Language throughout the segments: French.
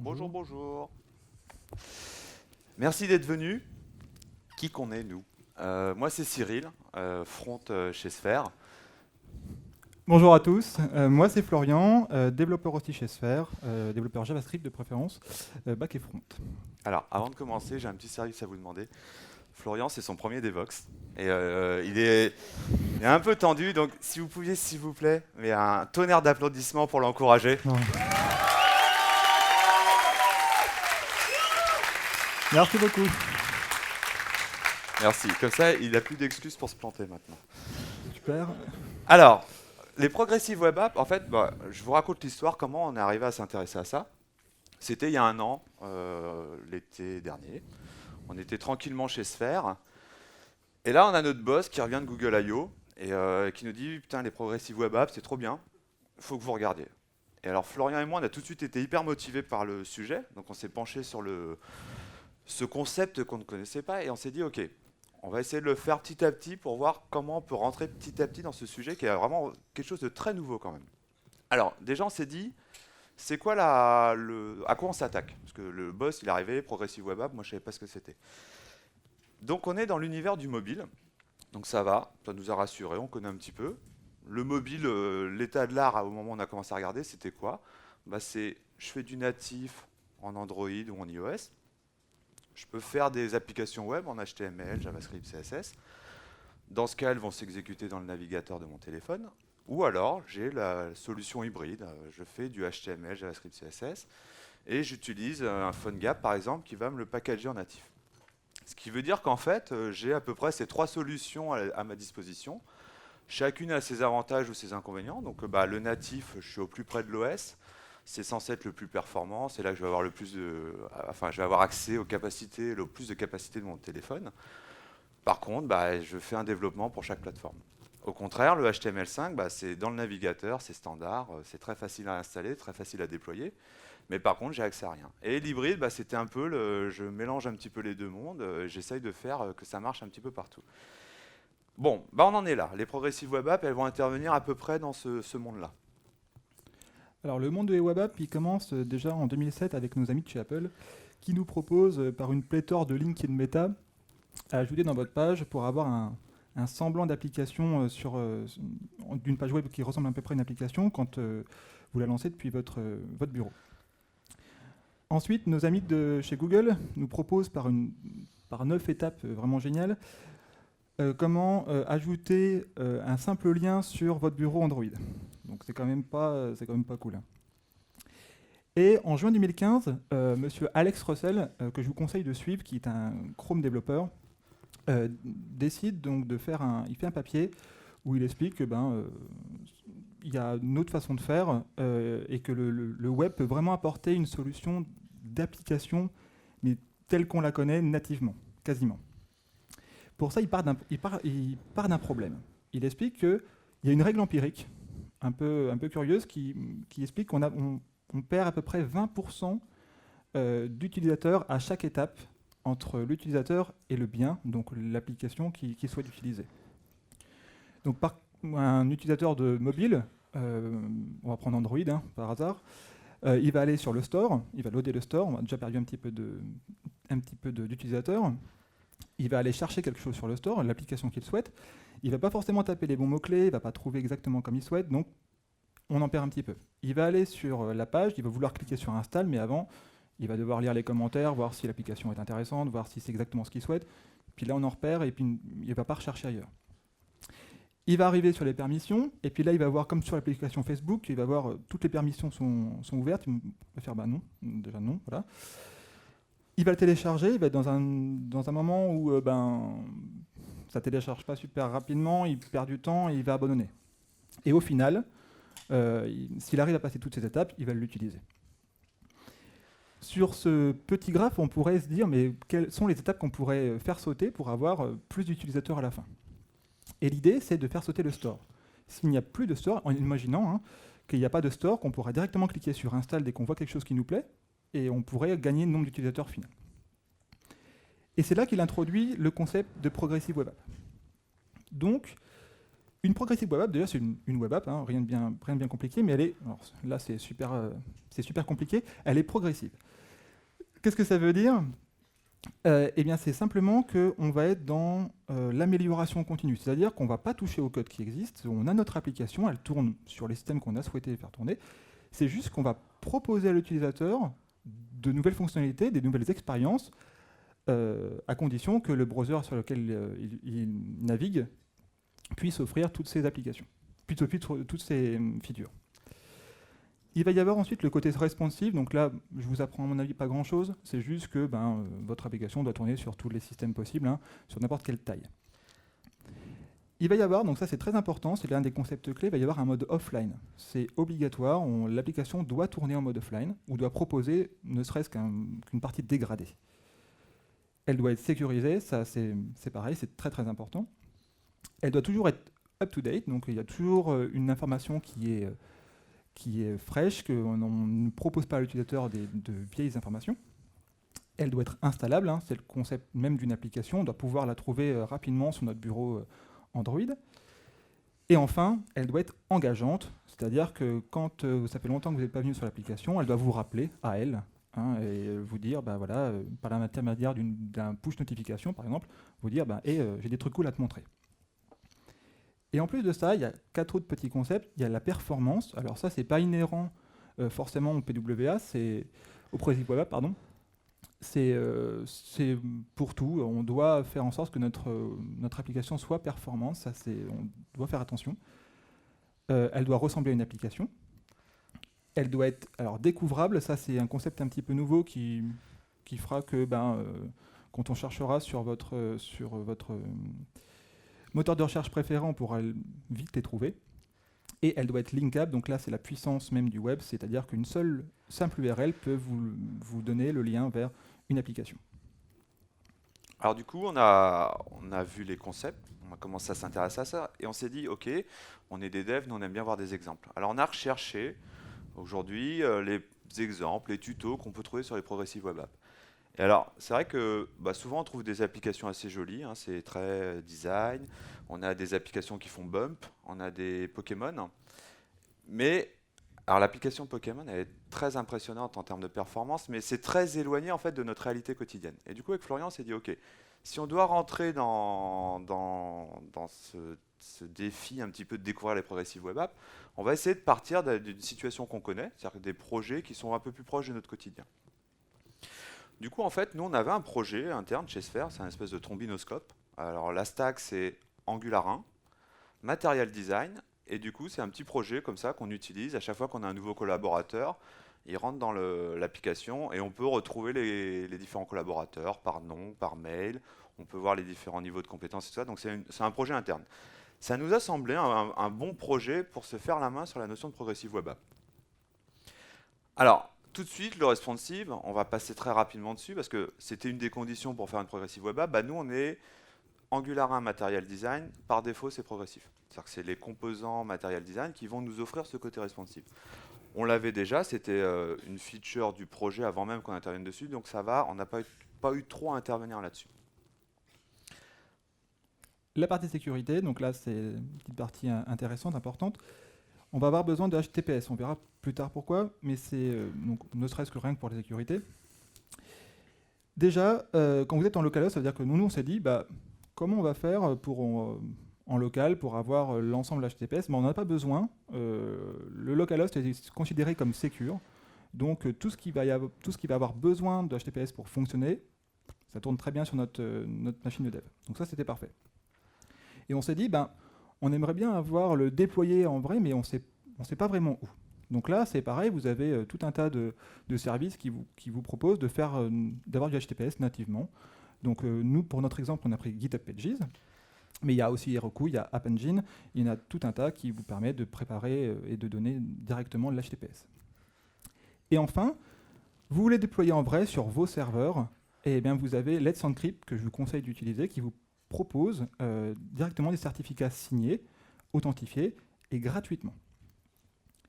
Bonjour, Bonjour. bonjour. Merci d'être venu. Qui qu'on est, nous? Moi, c'est Cyril, front chez Sphere. Bonjour à tous, moi c'est Florian, développeur aussi chez Sphere, développeur JavaScript de préférence, back et front. Alors, avant de commencer, j'ai un petit service à vous demander. Florian, c'est son premier Devox. Et il est un peu tendu, donc si vous pouviez, s'il vous plaît, mais un tonnerre d'applaudissements pour l'encourager. Non. Merci beaucoup. Merci. Comme ça, il n'a plus d'excuses pour se planter maintenant. Super. Alors, les Progressive Web Apps, en fait, je vous raconte l'histoire, comment on est arrivé à s'intéresser à ça. C'était il y a un an, l'été dernier. On était tranquillement chez Sphere. Et là, on a notre boss qui revient de Google I.O. et qui nous dit putain, les Progressive Web Apps, c'est trop bien, il faut que vous regardiez. Et alors, Florian et moi, on a tout de suite été hyper motivés par le sujet. Donc, on s'est penché sur ce concept qu'on ne connaissait pas et on s'est dit ok, on va essayer de le faire petit à petit pour voir comment on peut rentrer petit à petit dans ce sujet qui est vraiment quelque chose de très nouveau quand même. Alors, déjà, on s'est dit c'est quoi à quoi on s'attaque? Parce que le boss, il est arrivé, Progressive Web App, moi, je savais pas ce que c'était. Donc, on est dans l'univers du mobile. Donc ça va, ça nous a rassurés, on connaît un petit peu. Le mobile, l'état de l'art au moment où on a commencé à regarder, c'était quoi? C'est je fais du natif en Android ou en iOS. Je peux faire des applications web en HTML, JavaScript, CSS. Dans ce cas, elles vont s'exécuter dans le navigateur de mon téléphone. Ou alors, j'ai la solution hybride. Je fais du HTML, JavaScript, CSS. Et j'utilise un PhoneGap, par exemple, qui va me le packager en natif. Ce qui veut dire qu'en fait, j'ai à peu près ces trois solutions à ma disposition. Chacune a ses avantages ou ses inconvénients. Donc le natif, je suis au plus près de l'OS. C'est censé être le plus performant. C'est là que je vais avoir je vais avoir accès aux capacités, le plus de capacités de mon téléphone. Par contre, je fais un développement pour chaque plateforme. Au contraire, le HTML5, c'est dans le navigateur, c'est standard, c'est très facile à installer, très facile à déployer. Mais par contre, j'ai accès à rien. Et l'hybride, c'était un peu, je mélange un petit peu les deux mondes, j'essaye de faire que ça marche un petit peu partout. Bon, on en est là. Les Progressive Web Apps, elles vont intervenir à peu près dans ce monde-là. Alors le monde des web apps, il commence déjà en 2007 avec nos amis de chez Apple, qui nous proposent par une pléthore de links et de méta à ajouter dans votre page pour avoir un semblant d'application d'une page web qui ressemble à peu près à une application quand vous la lancez depuis votre bureau. Ensuite, nos amis de chez Google nous proposent par 9 étapes vraiment géniales comment ajouter un simple lien sur votre bureau Android. Donc c'est quand même pas cool, hein. Et en juin 2015, monsieur Alex Russell, que je vous conseille de suivre, qui est un Chrome développeur, décide donc il fait un papier où il explique que il y a une autre façon de faire et que le web peut vraiment apporter une solution d'application, mais telle qu'on la connaît nativement, quasiment. Pour ça, il part d'un problème. Il explique qu'il y a une règle empirique, un peu curieuse, qui explique on perd à peu près 20% d'utilisateurs à chaque étape entre l'utilisateur et le bien, donc l'application qu'il souhaite utiliser. Donc un utilisateur de mobile, on va prendre Android par hasard, il va aller sur le store, il va loader le store, on a déjà perdu un petit peu d'utilisateurs. Il va aller chercher quelque chose sur le store, l'application qu'il souhaite. Il ne va pas forcément taper les bons mots-clés, il ne va pas trouver exactement comme il souhaite, donc on en perd un petit peu. Il va aller sur la page, il va vouloir cliquer sur Install, mais avant, il va devoir lire les commentaires, voir si l'application est intéressante, voir si c'est exactement ce qu'il souhaite. Puis là, on en repère et puis il ne va pas rechercher ailleurs. Il va arriver sur les permissions, et puis là, il va voir, comme sur l'application Facebook, il va voir toutes les permissions sont ouvertes. Il va faire non, déjà non, voilà. Il va le télécharger, il va être dans un moment où ça ne télécharge pas super rapidement, il perd du temps et il va abandonner. Et au final, s'il arrive à passer toutes ces étapes, il va l'utiliser. Sur ce petit graphe, on pourrait se dire, mais quelles sont les étapes qu'on pourrait faire sauter pour avoir plus d'utilisateurs à la fin? Et l'idée, c'est de faire sauter le store. S'il n'y a plus de store, en imaginant qu'il n'y a pas de store, qu'on pourrait directement cliquer sur Install dès qu'on voit quelque chose qui nous plaît, et on pourrait gagner le nombre d'utilisateurs final. Et c'est là qu'il introduit le concept de Progressive Web App. Donc, Une progressive web app, déjà, c'est une web app, hein, rien de bien compliqué, mais elle est, alors, là, c'est super compliqué, elle est progressive. Qu'est-ce que ça veut dire? Eh bien, c'est simplement qu'on va être dans l'amélioration continue, c'est-à-dire qu'on ne va pas toucher au code qui existe, on a notre application, elle tourne sur les systèmes qu'on a souhaité faire tourner, c'est juste qu'on va proposer à l'utilisateur de nouvelles fonctionnalités, des nouvelles expériences, à condition que le browser sur lequel il navigue puisse offrir toutes ces applications, puisse offrir toutes ces features. Il va y avoir ensuite le côté responsive, donc là, je vous apprends à mon avis pas grand-chose, c'est juste que votre application doit tourner sur tous les systèmes possibles, hein, sur n'importe quelle taille. Il va y avoir, donc ça c'est très important, c'est l'un des concepts clés, il va y avoir un mode offline. C'est obligatoire, l'application doit tourner en mode offline, ou doit proposer ne serait-ce qu'une partie dégradée. Elle doit être sécurisée, ça c'est pareil, c'est très très important. Elle doit toujours être up-to-date, donc il y a toujours une information qui est fraîche, qu'on ne propose pas à l'utilisateur de vieilles informations. Elle doit être installable, hein, c'est le concept même d'une application, on doit pouvoir la trouver rapidement sur notre bureau Android. Et enfin, elle doit être engageante, c'est-à-dire que quand ça fait longtemps que vous n'êtes pas venu sur l'application, elle doit vous rappeler à elle, hein, et vous dire, voilà, par l'intermédiaire d'un push notification par exemple, vous dire, j'ai des trucs cool à te montrer. Et en plus de ça, il y a 4 autres petits concepts. Il y a la performance. Alors ça, c'est pas inhérent forcément au PWA, c'est au Progressive Web App, pardon. C'est pour tout. On doit faire en sorte que notre application soit performante. Ça, on doit faire attention. Elle doit ressembler à une application. Elle doit être découvrable. Ça, c'est un concept un petit peu nouveau qui fera que quand on cherchera sur votre moteur de recherche préféré, on pourra vite les trouver. Et elle doit être linkable, donc là c'est la puissance même du web, c'est-à-dire qu'une seule simple URL peut vous donner le lien vers une application. Alors du coup, on a vu les concepts, on a commencé à s'intéresser à ça, et on s'est dit, ok, on est des devs, nous on aime bien voir des exemples. Alors on a recherché aujourd'hui les exemples, les tutos qu'on peut trouver sur les Progressive Web Apps. Et alors, c'est vrai que souvent on trouve des applications assez jolies, hein, c'est très design, on a des applications qui font bump, on a des Pokémon, mais alors l'application Pokémon elle est très impressionnante en termes de performance, mais c'est très éloigné en fait de notre réalité quotidienne. Et du coup avec Florian on s'est dit ok, si on doit rentrer dans ce défi un petit peu de découvrir les Progressive Web Apps, on va essayer de partir d'une situation qu'on connaît, c'est-à-dire des projets qui sont un peu plus proches de notre quotidien. Du coup, en fait, nous, on avait un projet interne chez Sphere, c'est un espèce de trombinoscope. Alors, la stack, c'est Angular 1, Material Design, et du coup, c'est un petit projet comme ça qu'on utilise à chaque fois qu'on a un nouveau collaborateur. Il rentre dans l'application et on peut retrouver les différents collaborateurs par nom, par mail. On peut voir les différents niveaux de compétences et tout ça. Donc, c'est un projet interne. Ça nous a semblé un bon projet pour se faire la main sur la notion de Progressive Web App. Alors, tout de suite, le responsive, on va passer très rapidement dessus parce que c'était une des conditions pour faire une Progressive Web App. Nous, on est Angular 1 Material Design. Par défaut, c'est progressif. C'est-à-dire que c'est les composants Material Design qui vont nous offrir ce côté responsive. On l'avait déjà, c'était une feature du projet avant même qu'on intervienne dessus, donc ça va, on n'a pas eu trop à intervenir là-dessus. La partie sécurité, donc là c'est une petite partie intéressante, importante. On va avoir besoin de HTTPS, on verra plus tard pourquoi, mais c'est ne serait-ce que rien que pour la sécurité. Déjà, quand vous êtes en localhost, ça veut dire que nous on s'est dit, comment on va faire en local pour avoir l'ensemble HTTPS? On n'en a pas besoin. Le localhost est considéré comme secure, donc tout ce qui va avoir besoin de HTTPS pour fonctionner, ça tourne très bien sur notre machine de dev. Donc ça, c'était parfait. Et on s'est dit, on aimerait bien avoir le déployé en vrai, mais on sait pas vraiment où. Donc là, c'est pareil, vous avez tout un tas de services qui vous proposent d'avoir du HTTPS nativement. Donc nous, pour notre exemple, on a pris GitHub Pages, mais il y a aussi Heroku, il y a App Engine, il y en a tout un tas qui vous permet de préparer et de donner directement l'HTTPS. Et enfin, vous voulez déployer en vrai sur vos serveurs, et bien vous avez Let's Encrypt que je vous conseille d'utiliser, qui vous propose directement des certificats signés, authentifiés et gratuitement.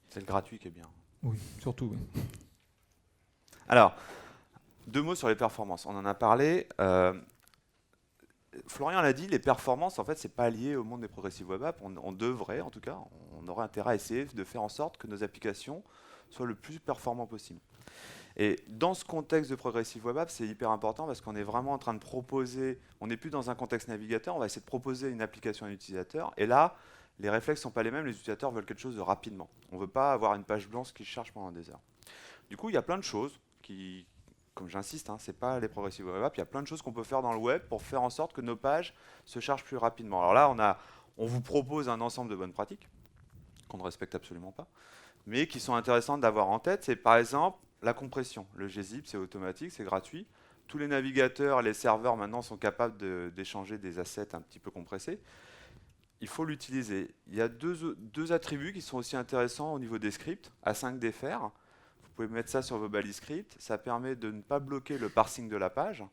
C'est le gratuit qui est bien. Oui, surtout. Oui. Alors, 2 mots sur les performances. On en a parlé. Florian l'a dit, les performances, en fait, c'est pas lié au monde des Progressive Web Apps. On devrait, en tout cas, on aurait intérêt à essayer de faire en sorte que nos applications soient le plus performantes possible. Et dans ce contexte de Progressive Web Apps, c'est hyper important parce qu'on est vraiment en train de proposer, on n'est plus dans un contexte navigateur, on va essayer de proposer une application à un utilisateur. Et là, les réflexes ne sont pas les mêmes, les utilisateurs veulent quelque chose de rapidement. On ne veut pas avoir une page blanche qui charge pendant des heures. Du coup, il y a plein de choses qui, comme j'insiste, ce n'est pas les Progressive Web Apps, il y a plein de choses qu'on peut faire dans le web pour faire en sorte que nos pages se chargent plus rapidement. Alors là, on vous propose un ensemble de bonnes pratiques qu'on ne respecte absolument pas, mais qui sont intéressantes d'avoir en tête. C'est par exemple la compression. Le gzip, c'est automatique, c'est gratuit. Tous les navigateurs, les serveurs maintenant sont capables d'échanger des assets un petit peu compressés. Il faut l'utiliser. Il y a deux attributs qui sont aussi intéressants au niveau des scripts, async-defer. Vous pouvez mettre ça sur vos balises scripts. Ça permet de ne pas bloquer le parsing de la page.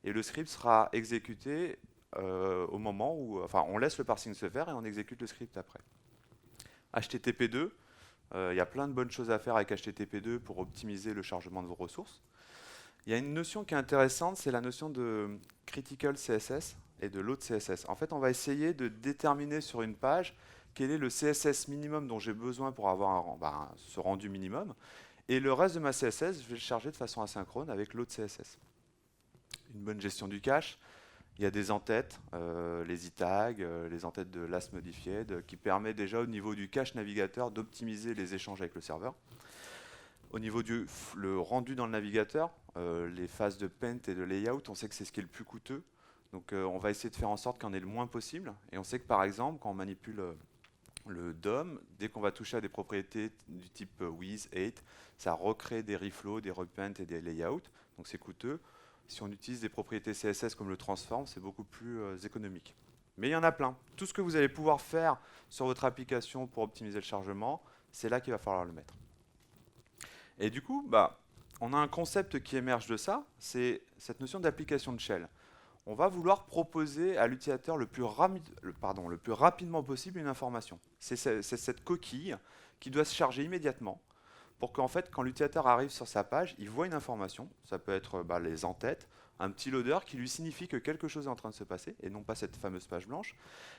Et le script sera exécuté au moment où... Enfin, on laisse le parsing se faire et on exécute le script après. HTTP2. Il y a plein de bonnes choses à faire avec HTTP2 pour optimiser le chargement de vos ressources. Il y a une notion qui est intéressante, c'est la notion de critical CSS et de load CSS. En fait, on va essayer de déterminer sur une page quel est le CSS minimum dont j'ai besoin pour avoir ce rendu minimum. Et le reste de ma CSS, je vais le charger de façon asynchrone avec load CSS. Une bonne gestion du cache. Il y a des entêtes, les e-tags, les entêtes de last modified, qui permet déjà au niveau du cache navigateur d'optimiser les échanges avec le serveur. Au niveau du le rendu dans le navigateur, les phases de paint et de layout, on sait que c'est ce qui est le plus coûteux. Donc on va essayer de faire en sorte qu'il y en ait le moins possible. Et on sait que par exemple, quand on manipule le DOM, dès qu'on va toucher à des propriétés du type with, 8, ça recrée des reflows, des repaint et des layouts. Donc c'est coûteux. Si on utilise des propriétés CSS comme le transform, c'est beaucoup plus économique. Mais il y en a plein. Tout ce que vous allez pouvoir faire sur votre application pour optimiser le chargement, c'est là qu'il va falloir le mettre. Et du coup, on a un concept qui émerge de ça, c'est cette notion d'application de shell. On va vouloir proposer à l'utilisateur le plus rapidement possible une information. C'est cette coquille qui doit se charger immédiatement pour qu'en fait, quand l'utilisateur arrive sur sa page, il voit une information, ça peut être les entêtes, un petit loader qui lui signifie que quelque chose est en train de se passer, et non pas cette fameuse page blanche.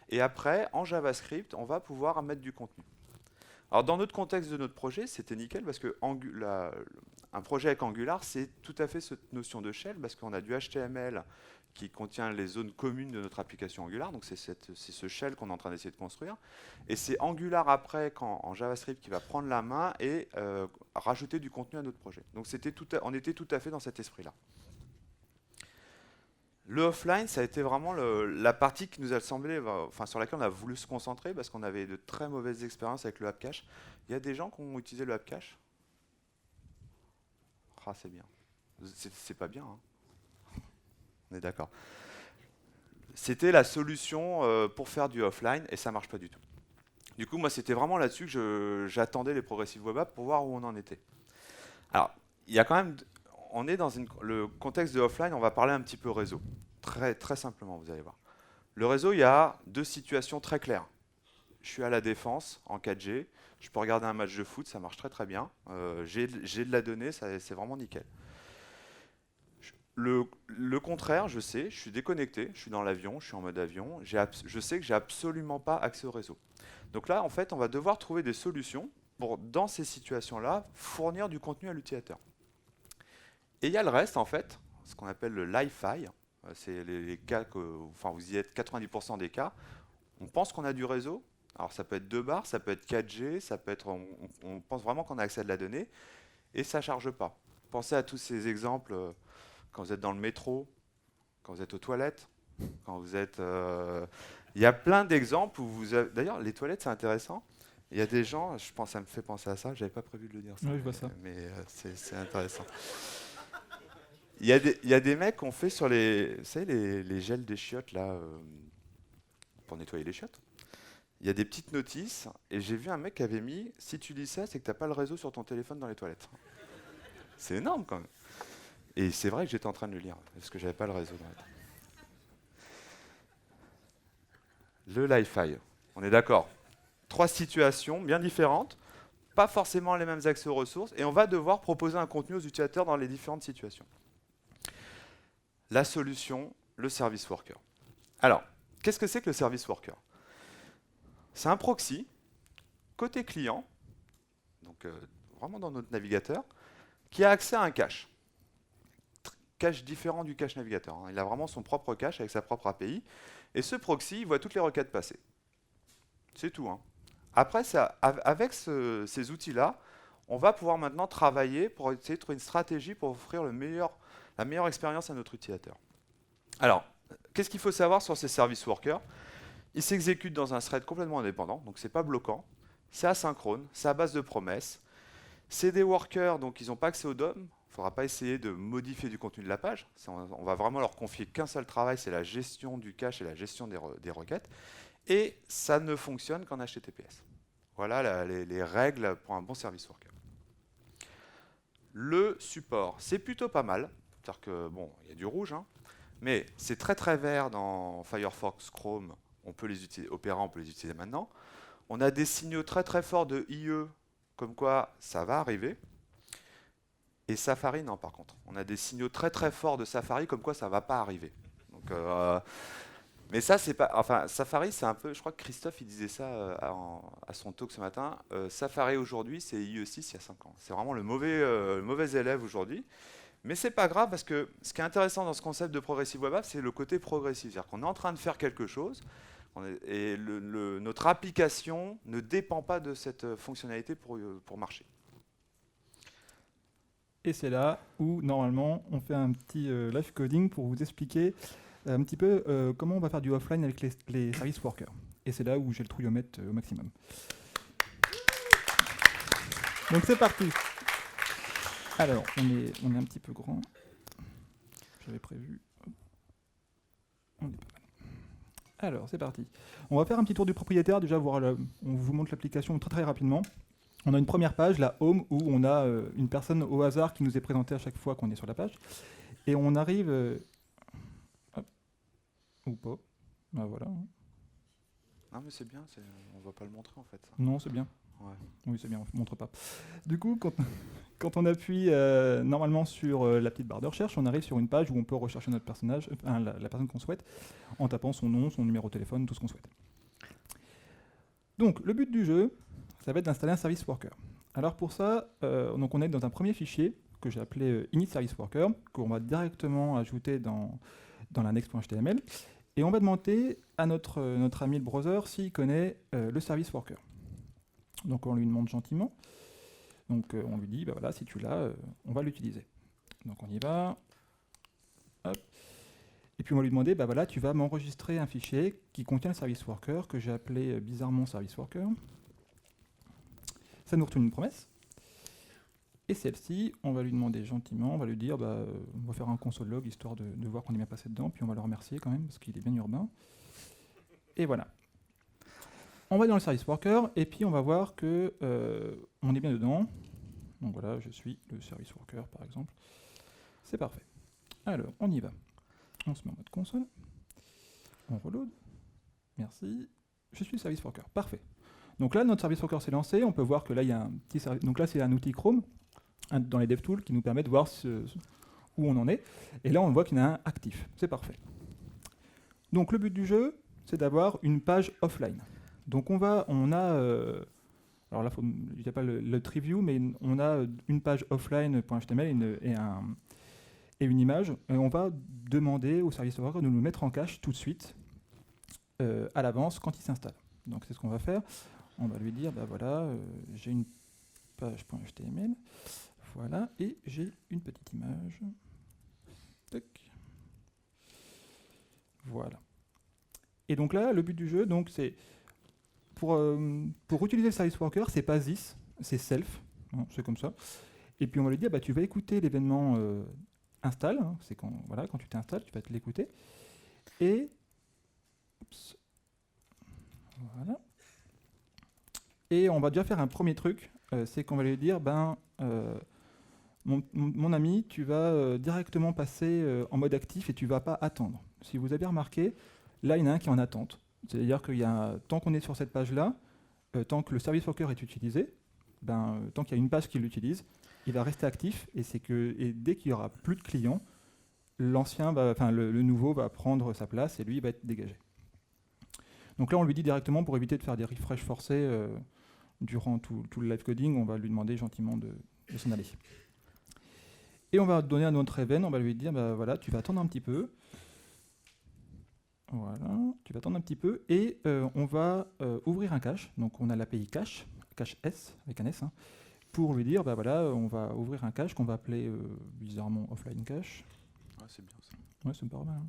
Et après, en JavaScript, on va pouvoir mettre du contenu. Alors dans notre contexte de notre projet, c'était nickel, parce que un projet avec Angular, c'est tout à fait cette notion de shell, parce qu'on a du HTML qui contient les zones communes de notre application Angular, donc c'est ce shell qu'on est en train d'essayer de construire. Et c'est Angular après, en JavaScript, qui va prendre la main et rajouter du contenu à notre projet. Donc on était tout à fait dans cet esprit-là. Le offline, ça a été vraiment la partie qui nous a semblé, sur laquelle on a voulu se concentrer, parce qu'on avait de très mauvaises expériences avec le app cache. Il y a des gens qui ont utilisé le app cache. Ah, c'est bien. C'est pas bien, hein. On est d'accord. C'était la solution pour faire du offline et ça marche pas du tout. Du coup, moi, c'était vraiment là-dessus que j'attendais les Progressive Web Apps pour voir où on en était. Alors, il y a quand même, on est dans le contexte de offline, on va parler un petit peu réseau. Très, très simplement, vous allez voir. Le réseau, il y a deux situations très claires. Je suis à la Défense en 4G, je peux regarder un match de foot, ça marche très très bien. J'ai de la donnée, c'est vraiment nickel. Le contraire, je sais, je suis déconnecté, je suis dans l'avion, je suis en mode avion, je sais que j'ai absolument pas accès au réseau. Donc là, en fait, on va devoir trouver des solutions pour, dans ces situations-là, fournir du contenu à l'utilisateur. Et il y a le reste, en fait, ce qu'on appelle le Li-Fi. C'est les cas vous y êtes 90% des cas. On pense qu'on a du réseau. Alors ça peut être 2 bars, ça peut être 4G, ça peut être, on pense vraiment qu'on a accès à de la donnée, et ça ne charge pas. Pensez à tous ces exemples. Quand vous êtes dans le métro, quand vous êtes aux toilettes, quand vous êtes... Il y a plein d'exemples où vous avez... D'ailleurs, les toilettes, c'est intéressant. Il y a des gens, ça me fait penser à ça, j'avais pas prévu de le dire ça. Oui, je vois ça. Mais c'est intéressant. Il y a des mecs qui ont fait sur les... Vous savez, les gels des chiottes, là, pour nettoyer les chiottes. Il y a des petites notices, et j'ai vu un mec qui avait mis, si tu lis ça, c'est que tu n'as pas le réseau sur ton téléphone dans les toilettes. C'est énorme, quand même. Et c'est vrai que j'étais en train de le lire, parce que j'avais pas le réseau dans la tête. Le Li-Fi, on est d'accord. 3 situations bien différentes, pas forcément les mêmes accès aux ressources, et on va devoir proposer un contenu aux utilisateurs dans les différentes situations. La solution, le service worker. Alors, qu'est-ce que c'est que le service worker? C'est un proxy côté client, donc vraiment dans notre navigateur, qui a accès à un cache. Cache différent du cache navigateur, hein. Il a vraiment son propre cache avec sa propre API. Et ce proxy, il voit toutes les requêtes passer. C'est tout, hein. Après, avec ces outils-là, on va pouvoir maintenant travailler pour essayer de trouver une stratégie pour offrir la meilleure expérience à notre utilisateur. Alors, qu'est-ce qu'il faut savoir sur ces service workers? Ils s'exécutent dans un thread complètement indépendant, donc c'est pas bloquant. C'est asynchrone, c'est à base de promesses. C'est des workers, donc ils n'ont pas accès au DOM. Il ne faudra pas essayer de modifier du contenu de la page. On va vraiment leur confier qu'un seul travail, c'est la gestion du cache et la gestion des requêtes. Et ça ne fonctionne qu'en HTTPS. Voilà les règles pour un bon service worker. Le support, c'est plutôt pas mal. C'est-à-dire que, bon, il y a du rouge, hein, mais c'est très très vert dans Firefox, Chrome. On peut les utiliser, Opera, on peut les utiliser maintenant. On a des signaux très très forts de IE, comme quoi ça va arriver. Et Safari, non, par contre. On a des signaux très très forts de Safari, comme quoi ça va pas arriver. Donc, mais ça, c'est pas. Enfin, Safari, c'est un peu. Je crois que Christophe, il disait ça à son talk ce matin. Safari aujourd'hui, c'est IE6 il y a 5 ans. C'est vraiment le mauvais élève aujourd'hui. Mais c'est pas grave parce que ce qui est intéressant dans ce concept de Progressive Web App, c'est le côté progressif. C'est-à-dire qu'on est en train de faire quelque chose et notre application ne dépend pas de cette fonctionnalité pour marcher. Et c'est là où, normalement, on fait un petit live coding pour vous expliquer un petit peu comment on va faire du offline avec les service workers. Et c'est là où j'ai le trouillomètre au maximum. Donc c'est parti. Alors, on est un petit peu grand. J'avais prévu. On est pas mal. Alors, c'est parti. On va faire un petit tour du propriétaire. Déjà, on vous montre l'application très très rapidement. On a une première page, la Home, où on a une personne au hasard qui nous est présentée à chaque fois qu'on est sur la page. Et on arrive... hop, ou pas. Ben voilà. Non, mais c'est bien, on ne va pas le montrer en fait. Ça. Non, c'est bien. Ouais. Oui, c'est bien, on ne montre pas. Du coup, quand on appuie normalement sur la petite barre de recherche, on arrive sur une page où on peut rechercher notre personnage, la personne qu'on souhaite, en tapant son nom, son numéro de téléphone, tout ce qu'on souhaite. Donc, le but du jeu, ça va être d'installer un service worker. Alors pour ça, donc on est dans un premier fichier que j'ai appelé init service worker, qu'on va directement ajouter dans l'index.html, et on va demander à notre ami le browser s'il connaît le service worker. Donc on lui demande gentiment. Donc on lui dit, bah voilà, si tu l'as, on va l'utiliser. Donc on y va. Hop. Et puis on va lui demander, bah voilà, tu vas m'enregistrer un fichier qui contient le service worker que j'ai appelé bizarrement service worker. Ça nous retourne une promesse. Et celle-ci, on va lui demander gentiment, on va lui dire, bah, on va faire un console log histoire de voir qu'on est bien passé dedans, puis on va le remercier quand même parce qu'il est bien urbain. Et voilà. On va dans le service worker et puis on va voir que on est bien dedans. Donc voilà, je suis le service worker par exemple. C'est parfait. Alors, on y va. On se met en mode console. On reload. Merci. Je suis le service worker. Parfait. Donc là, notre service worker s'est lancé. On peut voir que là, il y a un petit service. Donc là, c'est un outil Chrome dans les DevTools qui nous permet de voir où on en est. Et là, on voit qu'il y en a un actif. C'est parfait. Donc le but du jeu, c'est d'avoir une page offline. Donc on a, alors là, il n'y a pas le preview, mais on a une page offline.html et une image. Et on va demander au service worker de nous mettre en cache tout de suite à l'avance quand il s'installe. Donc c'est ce qu'on va faire. On va lui dire, bah voilà, j'ai une page.html, voilà, et j'ai une petite image. Tac. Voilà. Et donc là, le but du jeu, donc c'est pour utiliser le service worker, c'est pas this, c'est self, hein, c'est comme ça. Et puis on va lui dire, bah, tu vas écouter l'événement install, hein, c'est quand tu t'installes, tu vas te l'écouter. Et oups, voilà. Et on va déjà faire un premier truc, c'est qu'on va lui dire, mon ami, tu vas directement passer en mode actif et tu vas pas attendre. Si vous avez remarqué, là il y en a un qui est en attente. C'est-à-dire que tant qu'on est sur cette page-là, tant que le service worker est utilisé, tant qu'il y a une page qui l'utilise, il va rester actif et dès qu'il n'y aura plus de clients, le nouveau va prendre sa place et lui va être dégagé. Donc là, on lui dit directement, pour éviter de faire des refresh forcés durant tout le live coding, on va lui demander gentiment de s'en aller. Et on va donner un autre event, on va lui dire, bah voilà, tu vas attendre un petit peu. Voilà, tu vas attendre un petit peu et on va ouvrir un cache. Donc on a l'API cache S avec un S, hein, pour lui dire, bah voilà, on va ouvrir un cache qu'on va appeler bizarrement offline cache. Ouais, c'est bien ça. Ouais, c'est pas mal. Hein.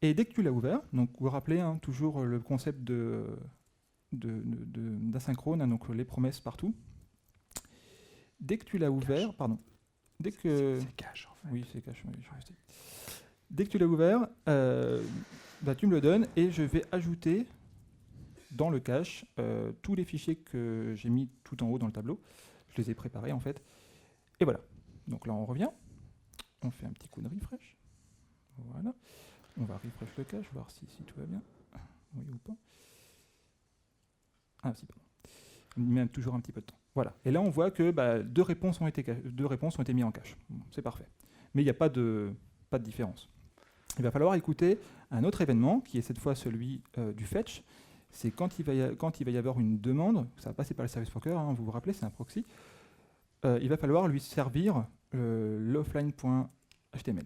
Et dès que tu l'as ouvert, donc vous vous rappelez hein, toujours le concept d'asynchrone, hein, donc les promesses partout. Dès que tu l'as ouvert, pardon, dès que c'est cache en fait. Oui, c'est cache. Oui, je sais. Dès que tu l'as ouvert, bah, tu me le donnes et je vais ajouter dans le cache tous les fichiers que j'ai mis tout en haut dans le tableau. Je les ai préparés en fait. Et voilà. Donc là, on revient. On fait un petit coup de refresh. Voilà. On va refresh le cache, voir si tout va bien. Oui ou pas. Ah, si, pardon. On met toujours un petit peu de temps. Voilà. Et là, on voit que bah, deux réponses ont été mises en cache. Bon, c'est parfait. Mais il n'y a pas de différence. Il va falloir écouter un autre événement, qui est cette fois celui du fetch. C'est quand il va y avoir une demande, ça va passer par le service worker, hein, vous vous rappelez, c'est un proxy. Il va falloir lui servir l'offline.html.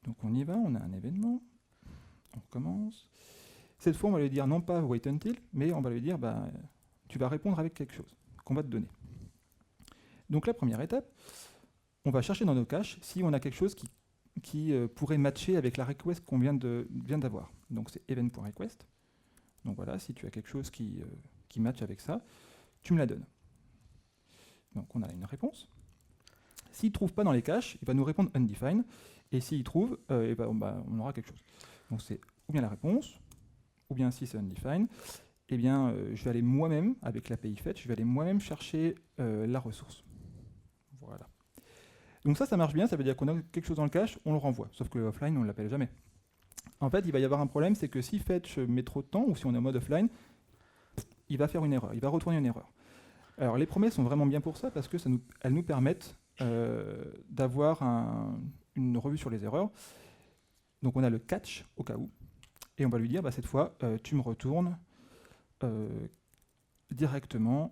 Donc on y va, on a un événement, on commence. Cette fois, on va lui dire non pas wait until, mais on va lui dire bah, tu vas répondre avec quelque chose qu'on va te donner. Donc la première étape, on va chercher dans nos caches si on a quelque chose qui pourrait matcher avec la request qu'on vient d'avoir. Donc c'est event.request. Donc voilà, si tu as quelque chose qui matche avec ça, tu me la donnes. Donc on a une réponse. S'il ne trouve pas dans les caches, il va nous répondre undefined. Et s'il trouve, on aura quelque chose. Donc c'est ou bien la réponse, ou bien si c'est undefined, eh bien je vais aller moi-même, avec l'API fetch, je vais aller moi-même chercher la ressource. Voilà. Donc ça marche bien, ça veut dire qu'on a quelque chose dans le cache, on le renvoie. Sauf que offline, on ne l'appelle jamais. En fait, il va y avoir un problème, c'est que si fetch met trop de temps, ou si on est en mode offline, il va faire une erreur, il va retourner une erreur. Alors les promesses sont vraiment bien pour ça, parce qu'elles nous permettent d'avoir une revue sur les erreurs. Donc on a le catch au cas où, et on va lui dire, bah, cette fois, tu me retournes directement,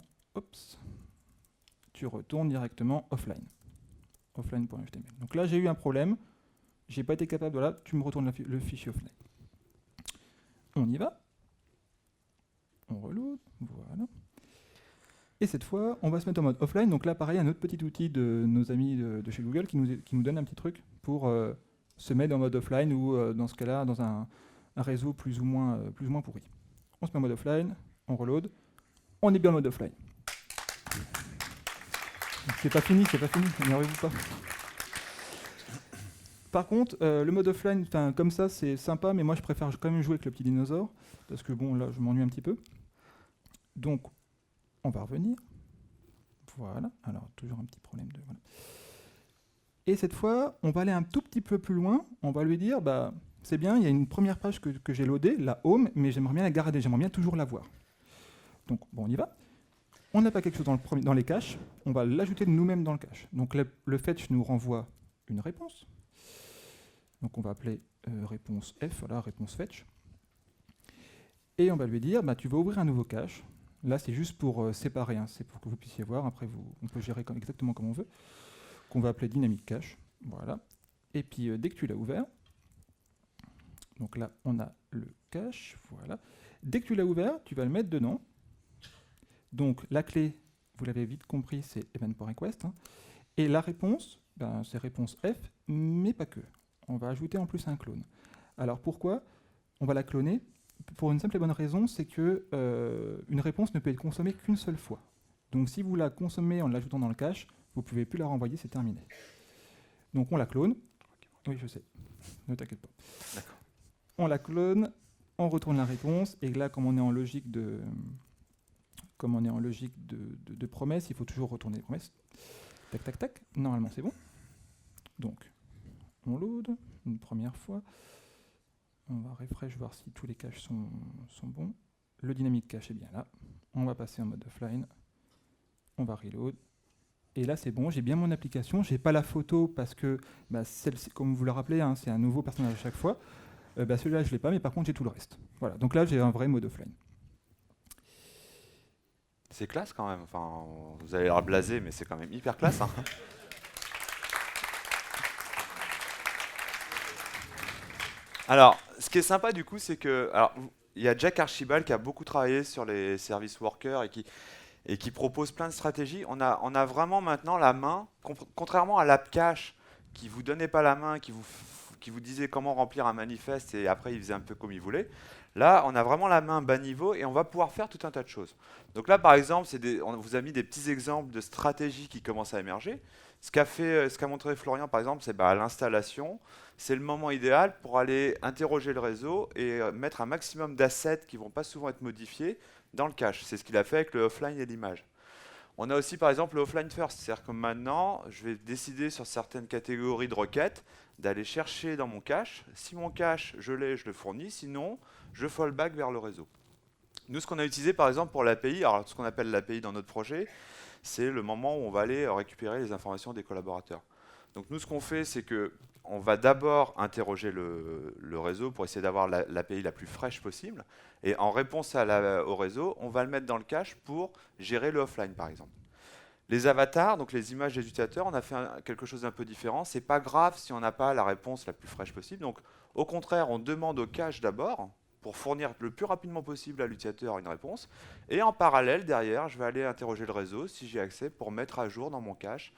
tu retournes directement offline. Offline.html. Donc là, j'ai eu un problème, j'ai pas été capable, voilà, tu me retournes le fichier offline. On y va. On reload, voilà. Et cette fois, on va se mettre en mode offline. Donc là, pareil, un autre petit outil de nos amis de chez Google qui nous donne un petit truc pour se mettre en mode offline ou dans ce cas-là, dans un réseau plus ou moins pourri. On se met en mode offline, on reload, on est bien en mode offline. C'est pas fini, n'y arrivez-vous pas. Par contre, le mode offline, comme ça, c'est sympa, mais moi je préfère quand même jouer avec le petit dinosaure, parce que bon, là, je m'ennuie un petit peu. Donc, on va revenir. Voilà. Alors, toujours un petit problème de... Voilà. Et cette fois, on va aller un tout petit peu plus loin. On va lui dire, bah, c'est bien, il y a une première page que j'ai loadée, la home, mais j'aimerais bien la garder, j'aimerais bien toujours la voir. Donc, bon, on y va. On n'a pas quelque chose dans les caches, on va l'ajouter nous-mêmes dans le cache. Donc, le fetch nous renvoie une réponse. Donc, on va appeler réponse F, voilà, réponse fetch. Et on va lui dire, bah, tu vas ouvrir un nouveau cache. Là, c'est juste pour séparer, hein, c'est pour que vous puissiez voir. Après, on peut gérer exactement comme on veut. Qu'on va appeler dynamic cache. Voilà. Et puis, dès que tu l'as ouvert, donc là, on a le cache. Voilà. Dès que tu l'as ouvert, tu vas le mettre dedans. Donc, la clé, vous l'avez vite compris, c'est event.request. Hein. Et la réponse, ben, c'est réponse F, mais pas que. On va ajouter en plus un clone. Alors, pourquoi on va la cloner? Pour une simple et bonne raison, c'est que une réponse ne peut être consommée qu'une seule fois. Donc si vous la consommez en l'ajoutant dans le cache, vous ne pouvez plus la renvoyer, c'est terminé. Donc on la clone. Oui, je sais. Ne t'inquiète pas. D'accord. On la clone, on retourne la réponse, et là, comme on est en logique de promesse, il faut toujours retourner les promesses. Tac, tac, tac. Normalement, c'est bon. Donc, on load une première fois. On va refresh, voir si tous les caches sont bons. Le dynamic cache est bien là. On va passer en mode offline. On va reload. Et là, c'est bon, j'ai bien mon application. Je n'ai pas la photo parce que, comme vous le rappelez, hein, c'est un nouveau personnage à chaque fois. Celui-là, je ne l'ai pas, mais par contre, j'ai tout le reste. Voilà, donc là, j'ai un vrai mode offline. C'est classe quand même. Enfin, vous avez l'air blasé, mais c'est quand même hyper classe, hein. Alors, ce qui est sympa du coup, c'est que, alors, il y a Jack Archibald qui a beaucoup travaillé sur les service workers et qui propose plein de stratégies. On a vraiment maintenant la main, contrairement à l'app cache qui vous donnait pas la main, qui vous disait comment remplir un manifeste et après il faisait un peu comme il voulait. Là, on a vraiment la main bas niveau et on va pouvoir faire tout un tas de choses. Donc là, par exemple, on vous a mis des petits exemples de stratégies qui commencent à émerger. Ce qu'a montré Florian, par exemple, c'est l'installation. C'est le moment idéal pour aller interroger le réseau et mettre un maximum d'assets qui vont pas souvent être modifiés dans le cache. C'est ce qu'il a fait avec le offline et l'image. On a aussi par exemple le offline first, c'est-à-dire que maintenant, je vais décider sur certaines catégories de requêtes d'aller chercher dans mon cache. Si mon cache, je l'ai, je le fournis. Sinon, je fallback vers le réseau. Nous, ce qu'on a utilisé par exemple pour l'API, alors ce qu'on appelle l'API dans notre projet, c'est le moment où on va aller récupérer les informations des collaborateurs. Donc nous, ce qu'on fait, c'est que on va d'abord interroger le réseau pour essayer d'avoir l'API la plus fraîche possible. Et en réponse au réseau, on va le mettre dans le cache pour gérer le offline, par exemple. Les avatars, donc les images des utilisateurs, on a fait quelque chose d'un peu différent. C'est pas grave si on n'a pas la réponse la plus fraîche possible. Donc, au contraire, on demande au cache d'abord pour fournir le plus rapidement possible à l'utilisateur une réponse. Et en parallèle, derrière, je vais aller interroger le réseau si j'ai accès pour mettre à jour dans mon cache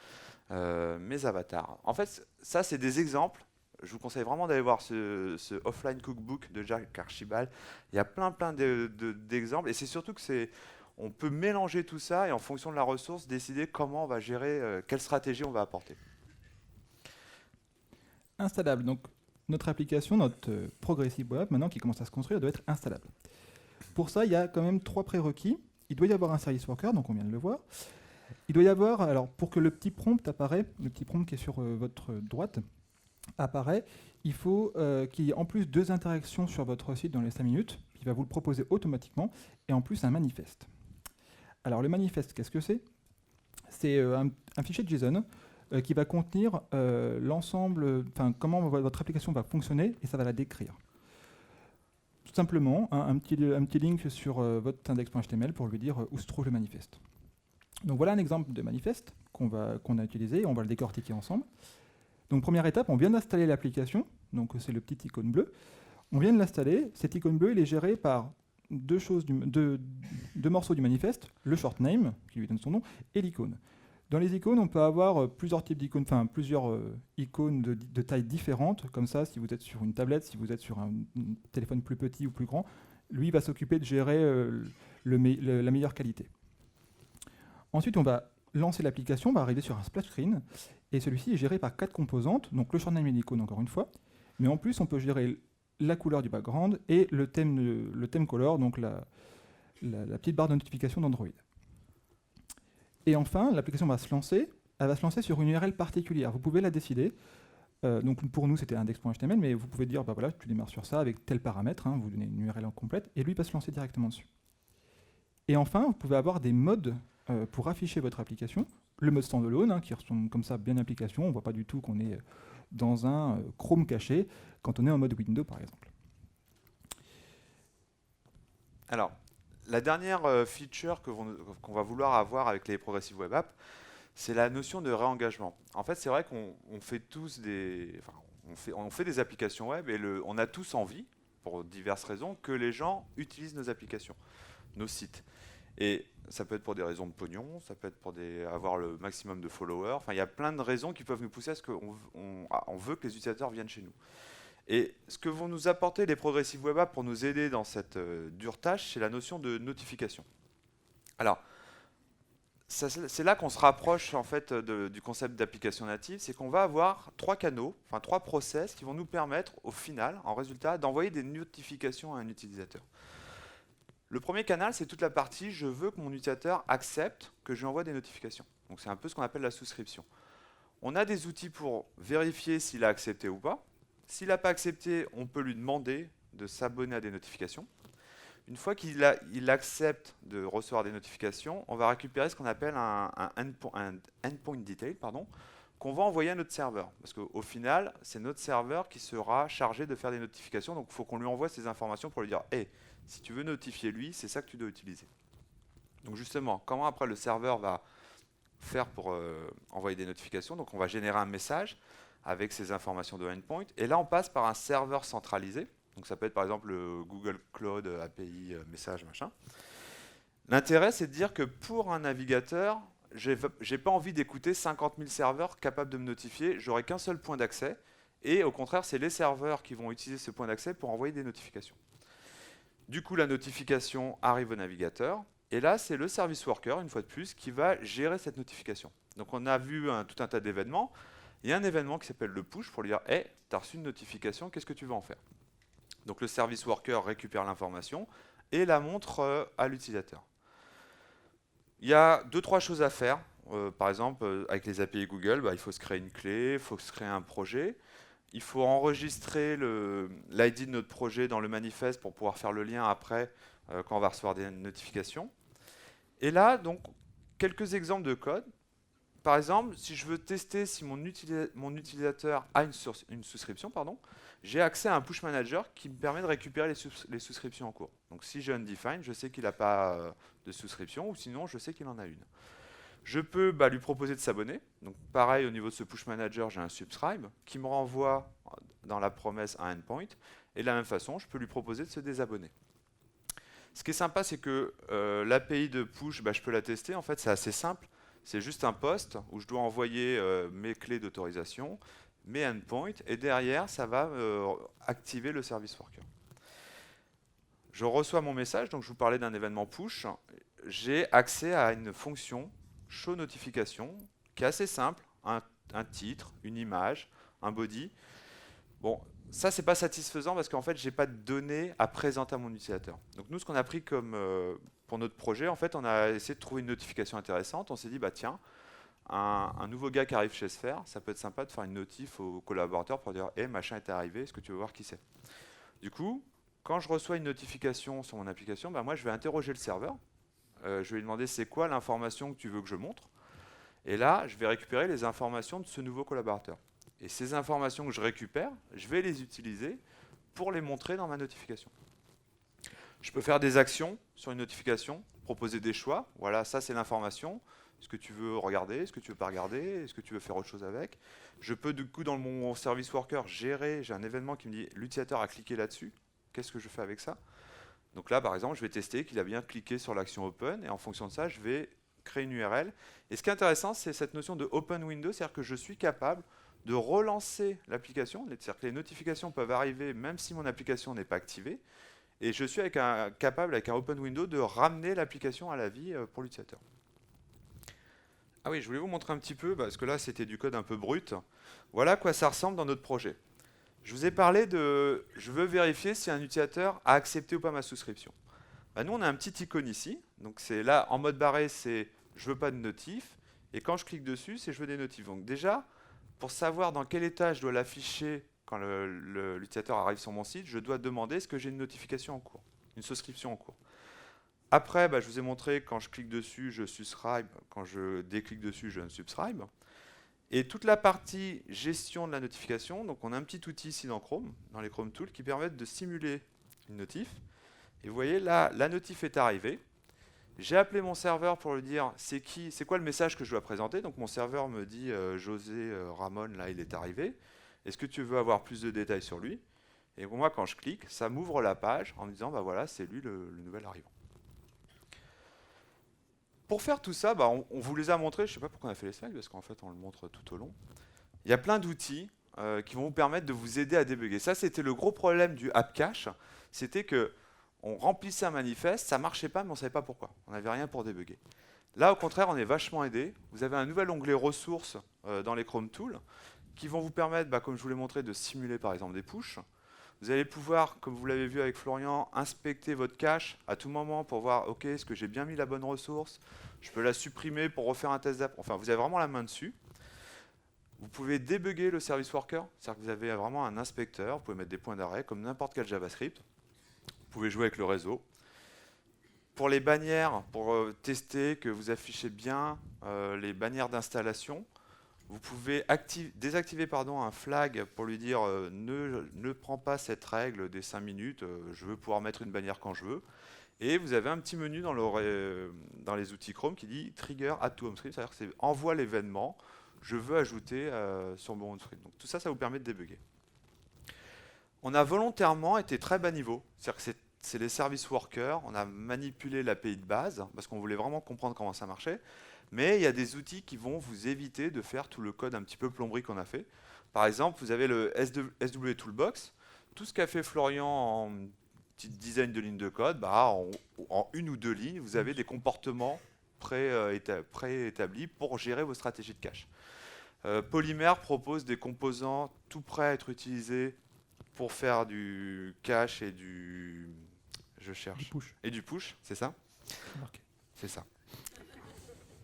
mes avatars. En fait, ça, c'est des exemples. Je vous conseille vraiment d'aller voir ce offline cookbook de Jack Archibald. Il y a plein d'exemples. Et c'est surtout que on peut mélanger tout ça et en fonction de la ressource, décider comment on va gérer, quelle stratégie on va apporter. Installable. Donc, notre application, notre Progressive Web App, maintenant qui commence à se construire, doit être installable. Pour ça, il y a quand même 3 prérequis. Il doit y avoir un service worker, donc on vient de le voir. Il doit y avoir, alors pour que le petit prompt apparaît, le petit prompt qui est sur votre droite apparaît, il faut qu'il y ait en plus 2 interactions sur votre site dans les 5 minutes, qui va vous le proposer automatiquement, et en plus un manifeste. Alors le manifeste, qu'est-ce que c'est? C'est un fichier de JSON qui va contenir l'ensemble, comment votre application va fonctionner, et ça va la décrire. Tout simplement, un petit link sur votre index.html pour lui dire où se trouve le manifeste. Donc voilà un exemple de manifeste qu'on a utilisé, et on va le décortiquer ensemble. Donc première étape, on vient d'installer l'application, donc c'est le petit icône bleu. On vient de l'installer, cet icône bleu il est géré par deux morceaux du manifeste, le short name, qui lui donne son nom, et l'icône. Dans les icônes, on peut avoir plusieurs types d'icônes, plusieurs icônes de tailles différentes, comme ça, si vous êtes sur une tablette, si vous êtes sur un téléphone plus petit ou plus grand, lui va s'occuper de gérer la meilleure qualité. Ensuite, on va lancer l'application, on va arriver sur un splash screen, et celui-ci est géré par 4 composantes, donc le short name et l'icône encore une fois, mais en plus on peut gérer la couleur du background et le theme color, donc la petite barre de notification d'Android. Et enfin, l'application va se lancer, elle va se lancer sur une URL particulière, vous pouvez la décider. Donc pour nous c'était index.html, mais vous pouvez dire, voilà, tu démarres sur ça avec tel paramètre, vous donnez une URL en complète, et lui va se lancer directement dessus. Et enfin, vous pouvez avoir des modes pour afficher votre application. Le mode standalone, qui ressemble comme ça bien application, on ne voit pas du tout qu'on est dans un Chrome caché, quand on est en mode Windows par exemple. Alors, la dernière feature qu'on va vouloir avoir avec les Progressive Web Apps, c'est la notion de réengagement. En fait, c'est vrai qu'on fait tous on fait des applications web et on a tous envie, pour diverses raisons, que les gens utilisent nos applications, nos sites. Et ça peut être pour des raisons de pognon, ça peut être pour avoir le maximum de followers. Enfin, il y a plein de raisons qui peuvent nous pousser à ce qu'on veut que les utilisateurs viennent chez nous. Et ce que vont nous apporter les Progressive Web Apps pour nous aider dans cette dure tâche, c'est la notion de notification. Alors, c'est là qu'on se rapproche en fait du concept d'application native, c'est qu'on va avoir 3 canaux, 3 process qui vont nous permettre au final, en résultat, d'envoyer des notifications à un utilisateur. Le premier canal, c'est toute la partie je veux que mon utilisateur accepte que je lui envoie des notifications. Donc c'est un peu ce qu'on appelle la souscription. On a des outils pour vérifier s'il a accepté ou pas. S'il n'a pas accepté, on peut lui demander de s'abonner à des notifications. Une fois il accepte de recevoir des notifications, on va récupérer ce qu'on appelle un endpoint detail, pardon, qu'on va envoyer à notre serveur. Parce qu'au final, c'est notre serveur qui sera chargé de faire des notifications. Donc il faut qu'on lui envoie ces informations pour lui dire hey, si tu veux notifier lui, c'est ça que tu dois utiliser. Donc justement, comment après le serveur va faire pour envoyer des notifications? Donc on va générer un message avec ces informations de endpoint. Et là, on passe par un serveur centralisé. Donc ça peut être par exemple le Google Cloud API message machin. L'intérêt, c'est de dire que pour un navigateur, j'ai pas envie d'écouter 50 000 serveurs capables de me notifier. J'aurai qu'un seul point d'accès. Et au contraire, c'est les serveurs qui vont utiliser ce point d'accès pour envoyer des notifications. Du coup, la notification arrive au navigateur. Et là, c'est le service worker, une fois de plus, qui va gérer cette notification. Donc on a vu tout un tas d'événements. Il y a un événement qui s'appelle le push pour lui dire hey, tu as reçu une notification, qu'est-ce que tu veux en faire? Donc le service worker récupère l'information et la montre à l'utilisateur. Il y a 2-3 choses à faire. Par exemple, avec les API Google, il faut se créer une clé, il faut se créer un projet. Il faut enregistrer l'ID de notre projet dans le manifeste pour pouvoir faire le lien après quand on va recevoir des notifications. Et là, donc, quelques exemples de code. Par exemple, si je veux tester si mon utilisateur a une souscription, j'ai accès à un push manager qui me permet de récupérer les souscriptions en cours. Donc si j'ai undefined, je sais qu'il n'a pas de souscription, ou sinon je sais qu'il en a une. Je peux lui proposer de s'abonner. Donc pareil, au niveau de ce push manager, j'ai un subscribe qui me renvoie dans la promesse un endpoint. Et de la même façon, je peux lui proposer de se désabonner. Ce qui est sympa, c'est que l'API de push, je peux la tester. En fait, c'est assez simple. C'est juste un post où je dois envoyer mes clés d'autorisation, mes endpoints, et derrière, ça va activer le service worker. Je reçois mon message, donc je vous parlais d'un événement push. J'ai accès à une fonction show notification qui est assez simple, un titre, une image, un body. Bon, ça c'est pas satisfaisant parce qu'en fait j'ai pas de données à présenter à mon utilisateur. Donc nous ce qu'on a pris comme pour notre projet, en fait on a essayé de trouver une notification intéressante. On s'est dit tiens, un nouveau gars qui arrive chez Sphere, ça peut être sympa de faire une notif aux collaborateurs pour dire hey, machin est arrivé, est-ce que tu veux voir qui c'est? Du coup, quand je reçois une notification sur mon application, moi je vais interroger le serveur. Je vais lui demander c'est quoi l'information que tu veux que je montre. Et là, je vais récupérer les informations de ce nouveau collaborateur. Et ces informations que je récupère, je vais les utiliser pour les montrer dans ma notification. Je peux faire des actions sur une notification, proposer des choix. Voilà, ça c'est l'information. Est-ce que tu veux regarder? Est-ce que tu veux pas regarder? Est-ce que tu veux faire autre chose avec? Je peux du coup dans mon service worker gérer, j'ai un événement qui me dit l'utilisateur a cliqué là-dessus. Qu'est-ce que je fais avec ça? Donc là par exemple, je vais tester qu'il a bien cliqué sur l'action open et en fonction de ça, je vais créer une URL. Et ce qui est intéressant, c'est cette notion de open window, c'est-à-dire que je suis capable de relancer l'application, c'est-à-dire que les notifications peuvent arriver même si mon application n'est pas activée, et je suis capable avec un open window de ramener l'application à la vie pour l'utilisateur. Ah oui, je voulais vous montrer un petit peu, parce que là c'était du code un peu brut. Voilà à quoi ça ressemble dans notre projet. Je vous ai parlé de, je veux vérifier si un utilisateur a accepté ou pas ma souscription. Nous on a un petit icône ici, donc c'est là en mode barré, c'est je veux pas de notif, et quand je clique dessus, c'est je veux des notifs. Donc déjà, pour savoir dans quel état je dois l'afficher quand l'utilisateur arrive sur mon site, je dois demander est-ce que j'ai une notification en cours, une souscription en cours. Après, je vous ai montré quand je clique dessus, je subscribe, quand je déclique dessus, je unsubscribe. Et toute la partie gestion de la notification, donc on a un petit outil ici dans Chrome, dans les Chrome Tools, qui permettent de simuler une notif. Et vous voyez là, la notif est arrivée. J'ai appelé mon serveur pour lui dire c'est quoi le message que je dois présenter. Donc mon serveur me dit José Ramon, là il est arrivé. Est-ce que tu veux avoir plus de détails sur lui? Et moi quand je clique, ça m'ouvre la page en me disant voilà, c'est lui le nouvel arrivant. Pour faire tout ça, on vous les a montrés. Je ne sais pas pourquoi on a fait les slides parce qu'en fait on le montre tout au long. Il y a plein d'outils qui vont vous permettre de vous aider à débugger. Ça c'était le gros problème du app cache, c'était que on remplissait un manifeste, ça marchait pas, mais on ne savait pas pourquoi. On n'avait rien pour débugger. Là, au contraire, on est vachement aidé. Vous avez un nouvel onglet ressources dans les Chrome Tools qui vont vous permettre, comme je vous l'ai montré, de simuler par exemple des pushs. Vous allez pouvoir, comme vous l'avez vu avec Florian, inspecter votre cache à tout moment pour voir, ok, est-ce que j'ai bien mis la bonne ressource? Je peux la supprimer pour refaire un test d'app. Enfin, vous avez vraiment la main dessus. Vous pouvez débugger le service worker, c'est-à-dire que vous avez vraiment un inspecteur, vous pouvez mettre des points d'arrêt comme n'importe quel JavaScript. Vous pouvez jouer avec le réseau. Pour les bannières, pour tester que vous affichez bien les bannières d'installation, vous pouvez désactiver un flag pour lui dire ne prends pas cette règle des 5 minutes, je veux pouvoir mettre une bannière quand je veux. Et vous avez un petit menu dans les outils Chrome qui dit Trigger add to home screen, c'est-à-dire que c'est envoie l'événement, je veux ajouter sur mon home screen. Donc tout ça, ça vous permet de débugger. On a volontairement été très bas niveau, c'est-à-dire que c'est les service workers, on a manipulé l'API de base parce qu'on voulait vraiment comprendre comment ça marchait, mais il y a des outils qui vont vous éviter de faire tout le code un petit peu plomberie qu'on a fait. Par exemple, vous avez le SW Toolbox, tout ce qu'a fait Florian en petite dizaine de lignes de code, en une ou deux lignes, vous avez des comportements préétablis pour gérer vos stratégies de cache. Polymer propose des composants tout prêts à être utilisés pour faire du cache et du... Je cherche. Du push. Et du push, c'est ça? Marqué. C'est ça.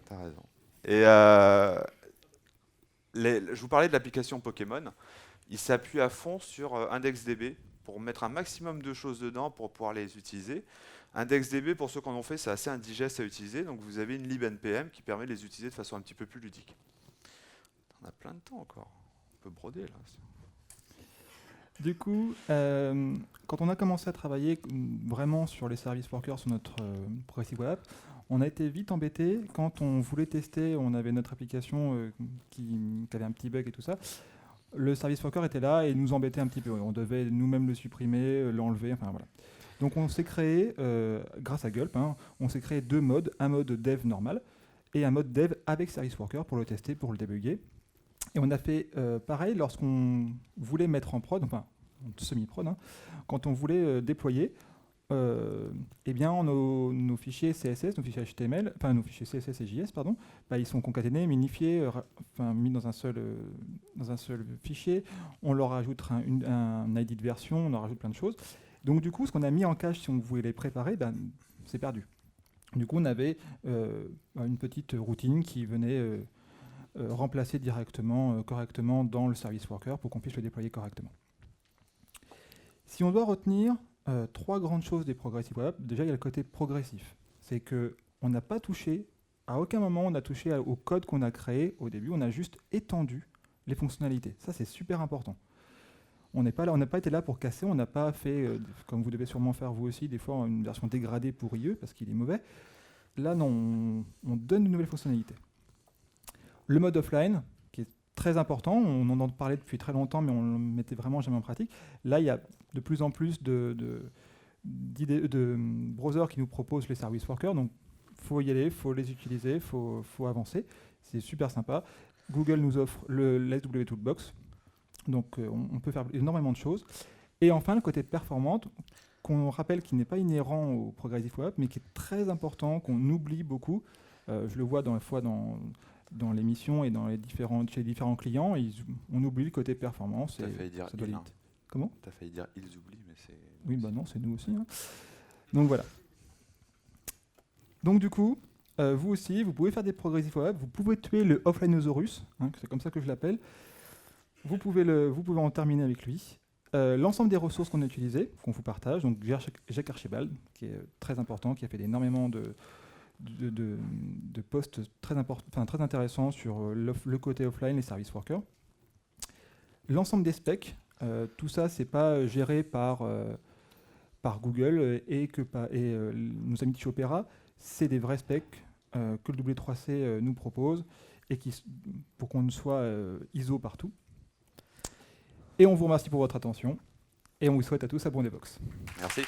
T'as raison. Et je vous parlais de l'application Pokémon. Il s'appuie à fond sur IndexDB pour mettre un maximum de choses dedans pour pouvoir les utiliser. IndexDB, pour ceux qui en ont fait, c'est assez indigeste à utiliser. Donc vous avez une libnpm qui permet de les utiliser de façon un petit peu plus ludique. On a plein de temps encore. On peut broder là. Du coup, quand on a commencé à travailler vraiment sur les service workers sur notre Progressive Web App, on a été vite embêté quand on voulait tester, on avait notre application qui avait un petit bug et tout ça. Le service worker était là et nous embêtait un petit peu. On devait nous-mêmes le supprimer, l'enlever, enfin voilà. Donc on s'est créé, grâce à Gulp, on s'est créé deux modes, un mode dev normal et un mode dev avec service worker pour le tester, pour le débugger. Et on a fait pareil lorsqu'on voulait mettre en prod, enfin semi-prod, quand on voulait déployer, eh bien nos fichiers CSS, nos fichiers HTML, enfin nos fichiers CSS et JS, pardon, ils sont concaténés, minifiés, mis dans un seul fichier. On leur ajoute un ID de version, on leur ajoute plein de choses. Donc du coup, ce qu'on a mis en cache, si on voulait les préparer, c'est perdu. Du coup, on avait une petite routine qui venait remplacer correctement dans le service worker pour qu'on puisse le déployer correctement. Si on doit retenir trois grandes choses des Progressive Web App, déjà il y a le côté progressif. C'est qu'on n'a pas touché, à aucun moment on a touché au code qu'on a créé au début, on a juste étendu les fonctionnalités. Ça c'est super important. On n'a pas été là pour casser, on n'a pas fait, comme vous devez sûrement faire vous aussi, des fois une version dégradée pour IE parce qu'il est mauvais. Là non, on donne de nouvelles fonctionnalités. Le mode offline, qui est très important, on en parlait depuis très longtemps, mais on ne le mettait vraiment jamais en pratique. Là, il y a de plus en plus de browsers qui nous proposent les service workers, donc il faut y aller, il faut les utiliser, il faut avancer. C'est super sympa. Google nous offre le SW Toolbox, donc on peut faire énormément de choses. Et enfin, le côté performant, qu'on rappelle qu'il n'est pas inhérent au Progressive Web App, mais qui est très important, qu'on oublie beaucoup. Je le vois dans l'émission et chez les différents clients, on oublie le côté performance. T'as failli dire il. Comment ? T'as failli dire ils oublient, mais c'est... Oui, non, c'est nous aussi. Donc voilà. Donc du coup, vous aussi, vous pouvez faire des Progressive Web, vous pouvez tuer le Offlineosaurus, c'est comme ça que je l'appelle. Vous pouvez en terminer avec lui. L'ensemble des ressources qu'on a utilisées, qu'on vous partage, donc Jacques Archibald, qui est très important, qui a fait énormément de posts très intéressants sur le côté offline, les service workers. L'ensemble des specs, tout ça, c'est pas géré par Google et nos amis de chez Opera, c'est des vrais specs que le W3C nous propose et pour qu'on soit ISO partout. Et on vous remercie pour votre attention et on vous souhaite à tous un bon Devox. Merci.